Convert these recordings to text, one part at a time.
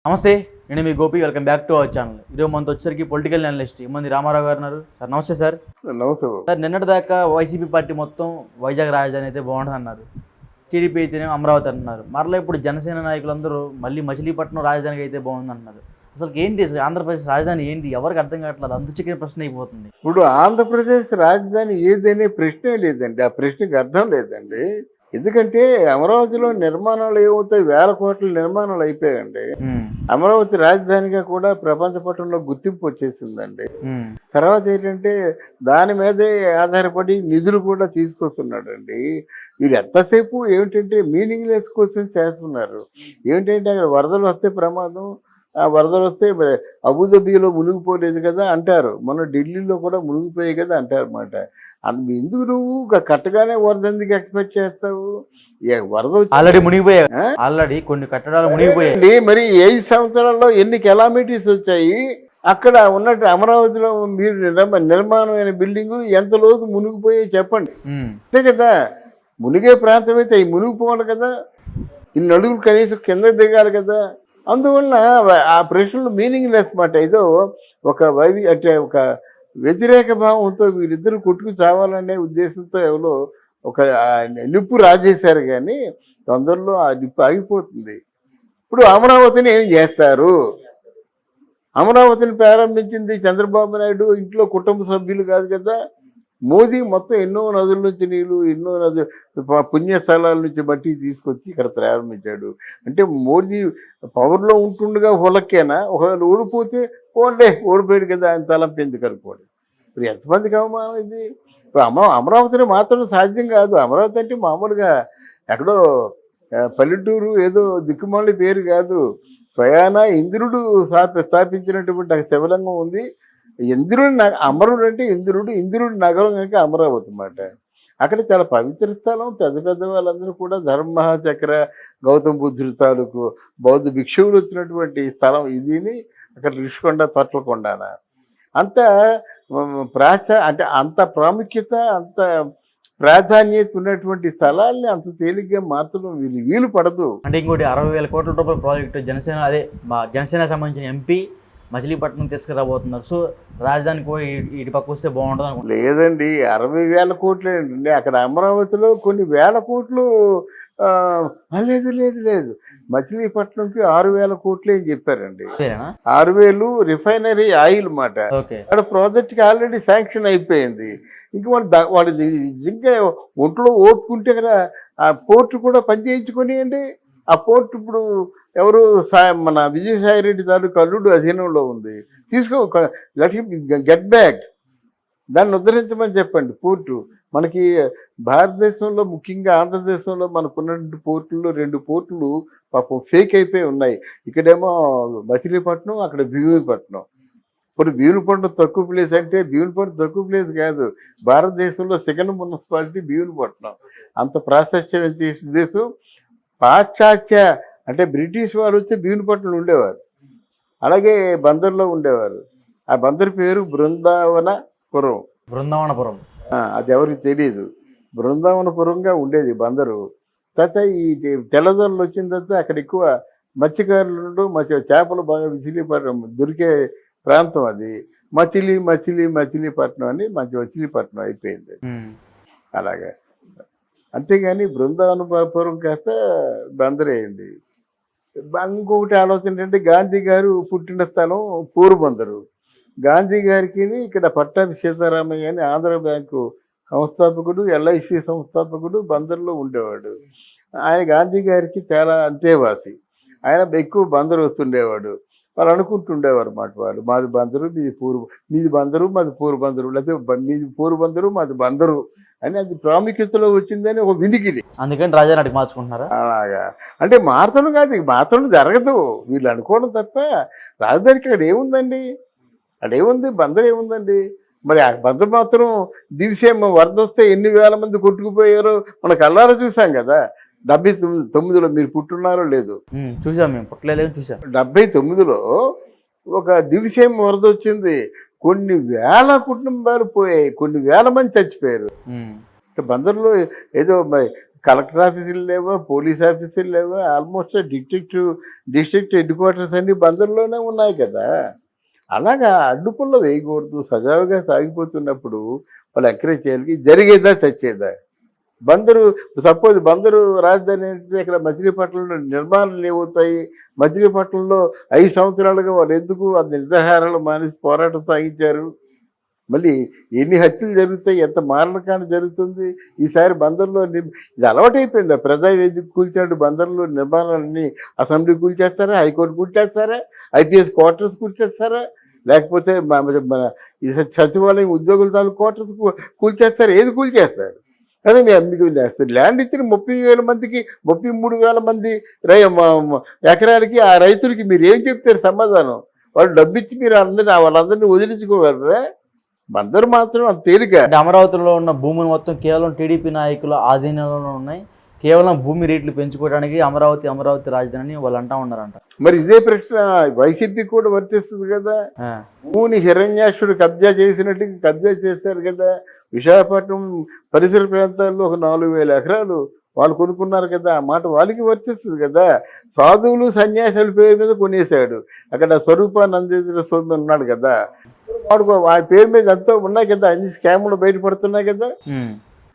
నమస్తే, నేను మీ Gopi. Welcome back to our channel. ఈరోజు మనతో వచ్చేసరికి పొలిటికల్ అనలిస్ట్ మంది రామారావు గారు ఉన్నారు. సార్ నమస్తే. సార్ నమస్తే సార్, నిన్నటి దాకా వైసీపీ పార్టీ మొత్తం వైజాగ్ రాజధాని అయితే బాగుంటుంది అన్నారు, టీడీపీ అయితేనే అమరావతి అంటున్నారు. మరలా ఇప్పుడు జనసేన నాయకులందరూ మళ్ళీ మచిలీపట్నం రాజధానికి అయితే బాగుంది అంటున్నారు. అసలు ఏంటి అసలు ఆంధ్రప్రదేశ్ రాజధాని ఏంటి? ఎవరికి అర్థం కావట్లేదు, అంత చిక్కిన ప్రశ్న అయిపోతుంది. ఇప్పుడు ఆంధ్రప్రదేశ్ రాజధాని ఏదనే ప్రశ్నే లేదండి. ఆ ప్రశ్నకి అర్థం లేదండి. ఎందుకంటే అమరావతిలో నిర్మాణాలు ఏమవుతాయి, వేల కోట్ల నిర్మాణాలు అయిపోయాయండి. అమరావతి రాజధానిగా కూడా ప్రపంచ పటంలో గుర్తింపు వచ్చేసిందండి. తర్వాత ఏంటంటే దాని మీదే ఆధారపడి నిధులు కూడా తీసుకొస్తున్నాడండి. వీరు ఎంతసేపు ఏమిటంటే మీనింగ్లెస్ క్వశ్చన్స్ చేస్తున్నారు. ఏమిటంటే అక్కడ వరదలు వస్తే ప్రమాదం, ఆ వరదలు వస్తే మరి అబుదాబిలో మునిగిపోలేదు కదా అంటారు, మొన్న ఢిల్లీలో కూడా మునిగిపోయాయి కదా అంటారు అన్నమాట. ఎందుకు నువ్వు కట్టగానే వరద ఎందుకు ఎక్స్పెక్ట్ చేస్తావు? వరద ఆల్రెడీ మునిగిపోయాయి, ఆల్రెడీ కొన్ని కట్టడాలు మునిగిపోయాయి. మరి 5 సంవత్సరాల్లో ఎన్ని కెలామిటీస్ వచ్చాయి. అక్కడ ఉన్నట్టు అమరావతిలో మీరు నిర్మాణమైన బిల్డింగులు ఎంత లోతు మునిగిపోయాయి చెప్పండి. అంతే కదా, మునిగే ప్రాంతం అయితే అవి మునిగిపోవాలి కదా, ఇన్ని అడుగులు కనీసం కింద దిగాలి కదా. అందువల్ల ఆ ప్రశ్నలు మీనింగ్లెస్ మాట. ఏదో అంటే ఒక వ్యతిరేక భావంతో వీరిద్దరు కొట్టుకు చావాలనే ఉద్దేశంతో ఎవరో ఒక నిప్పు రాజేశారు, కానీ తొందరలో ఆ నిప్పు ఆగిపోతుంది. ఇప్పుడు అమరావతిని ఏం చేస్తారు? అమరావతిని ప్రారంభించింది చంద్రబాబు నాయుడు ఇంట్లో కుటుంబ సభ్యులు కాదు కదా. మోదీ మొత్తం ఎన్నో నదుల నుంచి నీళ్ళు, ఎన్నో పుణ్యస్థలాల నుంచి మట్టి తీసుకొచ్చి ఇక్కడ ప్రారంభించాడు. అంటే మోదీ పవర్లో ఉంటుండగా హులక్కేనా? ఒకవేళ ఓడిపోతే ఓడిపోయాడు కదా, ఆయన తలంపు ఎందుకు అనుకోండి. ఇప్పుడు ఎంతమందికి అవమానం ఇది? ఇప్పుడు అమరావతిని మాత్రం సాధ్యం కాదు. అమరావతి అంటే మామూలుగా ఎక్కడో పల్లెటూరు ఏదో దిక్కుమాలి పేరు కాదు. స్వయానా ఇంద్రుడు స్థాపించినటువంటి శివలింగం ఉంది. ఇంద్రుడు అమరుడు అంటే ఇంద్రుడి నగరం కనుక అమరావతి అన్నమాట. అక్కడ చాలా పవిత్ర స్థలం. పెద్ద పెద్ద వాళ్ళందరూ కూడా ధర్మచక్ర, గౌతమ బుద్ధుడి తాలూకు బౌద్ధ భిక్షువులు వచ్చినటువంటి స్థలం ఇదిని. అక్కడ ఋషికొండ, తొట్లకొండన అంత అంటే అంత ప్రాముఖ్యత, అంత ప్రాధాన్యత ఉన్నటువంటి స్థలాల్ని అంత తేలిగ్గా మార్చడం వీలు పడదు. అంటే ఇంకోటి 60,000 కోట్ల రూపాయల ప్రాజెక్టు జనసేన సంబంధించిన ఎంపీ మచిలీపట్నం తీసుకురాబోతున్నారు. సో రాజధానికి పోయి ఇటు పక్క వస్తే బాగుంటుంది అనుకుంటున్నారు. లేదండి, 60,000 కోట్లు ఏంటండి. అక్కడ అమరావతిలో కొన్ని వేల కోట్లు. లేదు, మచిలీపట్నంకి 6,000 కోట్లు అని చెప్పారండి. 6,000 రిఫైనరీ ఆయిల్ మాట. అక్కడ ప్రాజెక్ట్కి ఆల్రెడీ శాంక్షన్ అయిపోయింది. ఇంక వాళ్ళు ఇంకా ఒంట్లో ఓపుకుంటే కదా ఆ పోర్టు కూడా పనిచేయించుకొనియండి. ఆ పోర్టు ఇప్పుడు ఎవరు మన విజయసాయి రెడ్డి తాలూకు అల్లుడు అధీనంలో ఉంది. గెట్ బ్యాక్, దాన్ని ఉద్ధరించమని చెప్పండి. పోర్టు మనకి భారతదేశంలో, ముఖ్యంగా ఆంధ్రదేశంలో మనకున్నటువంటి పోర్టుల్లో 2 పోర్టులు పాపం ఫేక్ అయిపోయి ఉన్నాయి. ఇక్కడేమో మచిలీపట్నం, అక్కడ భీమునిపట్నం. ఇప్పుడు భీమునిపట్నం తక్కువ ప్లేస్ అంటే భీమునిపట్నం తక్కువ ప్లేస్ కాదు. భారతదేశంలో సెకండ్ మున్సిపాలిటీ భీమునిపట్నం. అంత ప్రాశస్త్యం దేశం. పాశ్చాత్య అంటే బ్రిటిష్ వారు వచ్చి భీమునిపట్నంలో ఉండేవారు, అలాగే బందర్లో ఉండేవారు. ఆ బందర్ పేరు బృందావనపురం. అది ఎవరికి తెలియదు. బృందావనపురంగా ఉండేది బందరు. తర్వాత ఈ తెల్లదొరలు వచ్చిన తర్వాత అక్కడ ఎక్కువ మత్స్యకారులు, చేపలు బాగా మచిలీపట్నం దొరికే ప్రాంతం. అది మచిలీపట్నం అని మచిలీపట్నం అయిపోయింది. అలాగే, అంతేగాని బృందావనపురం కాస్త బందర్ అయింది. ఇంకొకటి ఆలోచన ఏంటంటే గాంధీ గారు పుట్టిన స్థలం పోరుబందరు. గాంధీ గారికి ఇక్కడ పట్టాభి సీతారామయ్య అని ఆంధ్ర బ్యాంకు సంస్థాపకుడు, LIC సంస్థాపకుడు బందర్లో ఉండేవాడు. ఆయన గాంధీ గారికి చాలా అంతేవాసి. ఆయన ఎక్కువ బందరు వస్తుండేవాడు. వాళ్ళు అనుకుంటుండేవారు అన్నమాట. వాళ్ళు మాది బందరు, మీది బందరు, మాది పోరుబందరు, లేకపోతే మీది పోరుబందరు, మాది బందరు అని అది ప్రాముఖ్యతలో వచ్చిందని ఒక వినికిడి. అందుకని రాజధానికి మార్చుకుంటున్నారా? అలాగా అంటే మార్చడం కాదు, మార్చడం జరగదు. వీళ్ళు అనుకోవడం తప్ప రాజధానికి అక్కడ ఏముందండి? అక్కడేముంది? బందర్ ఏముందండి? మరి ఆ బందర్ మాత్రం దివిసేమ వరద వస్తే ఎన్ని వేల మంది కొట్టుకుపోయారో మన కళ్ళారా చూసాం కదా. 79లో మీరు పుట్టున్నారో లేదు? చూసాం, మేము పుట్టలేదు, చూసాం. 79లో ఒక దివిసేమ వరద వచ్చింది. కొన్ని వేల కుటుంబాలు పోయాయి, కొన్ని వేల మంది చచ్చిపోయారు. బందర్లో ఏదో కలెక్టర్ ఆఫీసులు లేవా, పోలీస్ ఆఫీసులు లేవా, ఆల్మోస్ట్ డిస్ట్రిక్ట్ హెడ్ క్వార్టర్స్ అన్ని బందర్లోనే ఉన్నాయి కదా. అలాగా అడ్డుపుల్ల వేయకూడదు. సజావుగా సాగిపోతున్నప్పుడు వాళ్ళు ఎంకరేజ్ చేయాలి. జరిగేదా చచ్చేదా? బందరు సపోజ్ బందరు రాజధాని ఏంటిది, ఇక్కడ మచిలీపట్నంలో నిర్మాణాలు ఏమవుతాయి? మచిలీపట్నంలో 5 సంవత్సరాలుగా వాళ్ళు ఎందుకు అది నిర్ధారాలు మానేసి పోరాటం సాగించారు? మళ్ళీ ఎన్ని హత్యలు జరుగుతాయి, ఎంత మారణకాండ జరుగుతుంది. ఈసారి బందర్లో ఇది అలవాటైపోయింది. ప్రజావేదిక కూల్చాడు, బందర్లో నిర్మాణాలన్నీ అసెంబ్లీ కూల్చేస్తారా, హైకోర్టు కూల్చేస్తారా, ఐపీఎస్ క్వార్టర్స్ కూల్చేస్తారా, లేకపోతే మన సచివాలయం ఉద్యోగుల తాలూకు క్వార్టర్స్ కూల్చేస్తారు. ఏది కూల్చేస్తారు? అదే మీకు ల్యాండ్ ఇచ్చిన 30,000 మందికి 33,000 మంది ఎకరాలకి ఆ రైతులకి మీరు ఏం చెప్తారు సమాధానం? వాళ్ళు డబ్బు ఇచ్చి మీరు వాళ్ళందరినీ వదిలించుకోగలరా? బందరు మాత్రం అంత తేలిక. అంటే అమరావతిలో ఉన్న భూములు మొత్తం కేవలం టీడీపీ నాయకుల ఆధీనంలో ఉన్నాయి. కేవలం భూమి రేట్లు పెంచుకోవడానికి అమరావతి రాజధాని వాళ్ళు అంటా ఉన్నారంట. మరి ఇదే ప్రశ్న వైసీపీ కూడా వర్తిస్తుంది కదా. భూమిని హిరణ్యాక్షుడు కబ్జా చేసినట్టు కబ్జా చేశారు కదా. విశాఖపట్నం పరిసర ప్రాంతాల్లో ఒక 4,000 ఎకరాలు వాళ్ళు కొనుక్కున్నారు కదా. ఆ మాట వాళ్ళకి వర్తిస్తుంది కదా. సాధువులు సన్యాసుల పేరు మీద కొనేశాడు. అక్కడ స్వరూపానందేంద్ర స్వామి ఉన్నాడు కదా, వాడి పేరు మీద ఎంతో ఉన్నాయి కదా, అన్ని స్కాములు బయటపడుతున్నాయి కదా.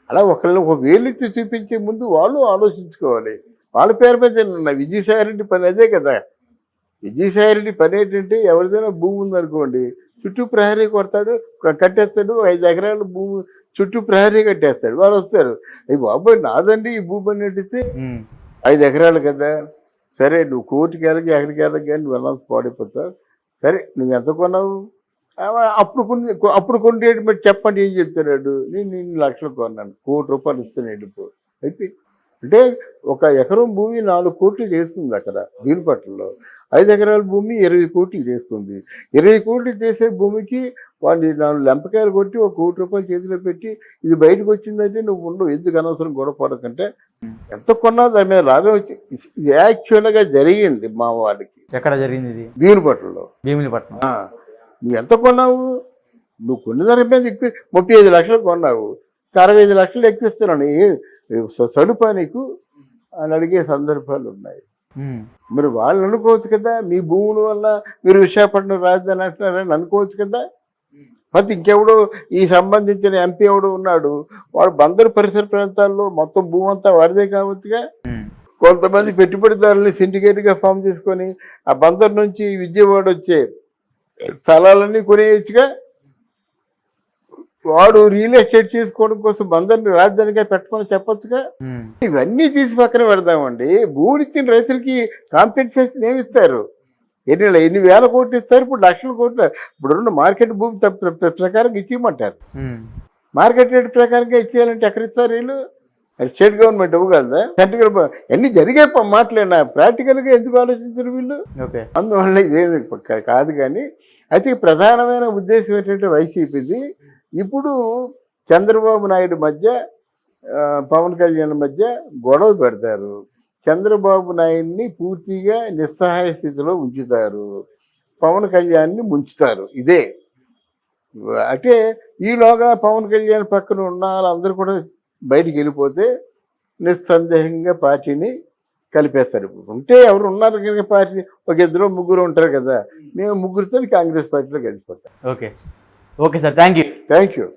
అలా ఒకళ్ళు ఒక వేలెత్తి చూపించే ముందు వాళ్ళు ఆలోచించుకోవాలి. వాళ్ళ పేరు మీద ఉన్నాయి. విజయసాయిరెడ్డి పని అదే కదా. విజయసాయిరెడ్డి పని ఏంటంటే, ఎవరిదైనా భూమి ఉందనుకోండి, చుట్టూ ప్రహరీ కొడతాడు, కట్టేస్తాడు. 5 ఎకరాల భూమి చుట్టూ ప్రహరీ కట్టేస్తాడు. వాళ్ళు వస్తారు, అయ్యి బాబోయ్ నాదండి ఈ భూమి అని అడిగితే 5 ఎకరాలు కదా, సరే నువ్వు కోర్టుకి వెళ్ళకి ఎక్కడికి వెళ్ళకి కానీ వెళ్ళాల్సి పాడైపోతావు. సరే నువ్వు ఎంత కొన్నావు? అప్పుడు కొన్ని రేటు మరి చెప్పండి. ఏం చెప్తున్నాడు? నేను 2 లక్షలు కొన్నాను, 1 కోటి రూపాయలు ఇస్తాను వెళ్ళిపో అయిపోయి. అంటే 1 ఎకరం భూమి 4 కోట్లు చేస్తుంది అక్కడ భీమపట్నంలో. 5 ఎకరాల భూమి 20 కోట్లు చేస్తుంది. 20 కోట్లు చేసే భూమికి వాడిని 4 లెంపకాయలు కొట్టి 1 కోటి రూపాయలు చేతిలో పెట్టి ఇది బయటకు వచ్చిందంటే నువ్వు ఉండవు. ఎందుకు అనవసరం గొడవ పడకంటే ఎంత కొన్నా దాని మీద లాభం వచ్చి ఇది యాక్చువల్గా జరిగింది మా వాడికి. ఎక్కడ జరిగింది ఇది? భీమిలిపట్నం. నువ్వు ఎంత కొన్నావు? నువ్వు కొన్ని ధర మీద ఎక్కువ 35 లక్షలు కొన్నావు, 65 లక్షలు ఎక్కువిస్తున్నాను, సదుపా నీకు అని అడిగే సందర్భాలు ఉన్నాయి. మరి వాళ్ళు అనుకోవచ్చు కదా, మీ భూముల వల్ల మీరు విశాఖపట్నం రాజధాని అంటున్నారని అనుకోవచ్చు కదా. మరి ఇంకెవడో ఈ సంబంధించిన ఎంపీ ఎవడో ఉన్నాడు, వాడు బందరు పరిసర ప్రాంతాల్లో మొత్తం భూమి అంతా వాడిదే కావచ్చుగా. కొంతమంది పెట్టుబడిదారులని సిండికేట్గా ఫామ్ చేసుకొని ఆ బందరు నుంచి విజయవాడ వచ్చే స్థలాలన్నీ కొనేయచ్చుగా. వాడు రియల్ ఎస్టేట్ చేసుకోవడం కోసం బందర్ని రాజధానిగా పెట్టమని చెప్పొచ్చుగా. ఇవన్నీ తీసి పక్కన పెడదామండి. భూములు ఇచ్చిన రైతులకి కాంపెన్సేషన్ ఏమి ఇస్తారు? ఎన్ని వేల కోట్లు ఇస్తారు? ఇప్పుడు లక్షల కోట్లు. ఇప్పుడు మార్కెట్ భూమి ప్రకారంగా ఇచ్చేయమంటారు. మార్కెట్ రేట్ ప్రకారంగా ఇచ్చేయాలంటే ఎక్కడ ఇస్తారు వీళ్ళు? స్టేట్ గవర్నమెంట్ ఇవ్వగలదా? సెంట్రల్ అన్నీ జరిగే మాటలేనా? ప్రాక్టికల్గా ఎందుకు ఆలోచించరు వీళ్ళు? అందువల్ల ఇదేది కాదు. కానీ అయితే ప్రధానమైన ఉద్దేశం ఏంటంటే వైసీపీది ఇప్పుడు చంద్రబాబు నాయుడు మధ్య పవన్ కళ్యాణ్ మధ్య గొడవ పెడతారు. చంద్రబాబు నాయుడిని పూర్తిగా నిస్సహాయ స్థితిలో ఉంచుతారు, పవన్ కళ్యాణ్ని ముంచుతారు. ఇదే అంటే ఈలోగా పవన్ కళ్యాణ్ పక్కన ఉన్న వాళ్ళందరూ కూడా బయటికి వెళ్ళిపోతే నిస్సందేహంగా పార్టీని కలిపేస్తారు. ఉంటే ఎవరు ఉన్నారు కనుక పార్టీ ఒక 2 3 ఉంటారు కదా, మేము 3 కాంగ్రెస్ పార్టీలో కలిసిపోతాం. Okay sir, thank you.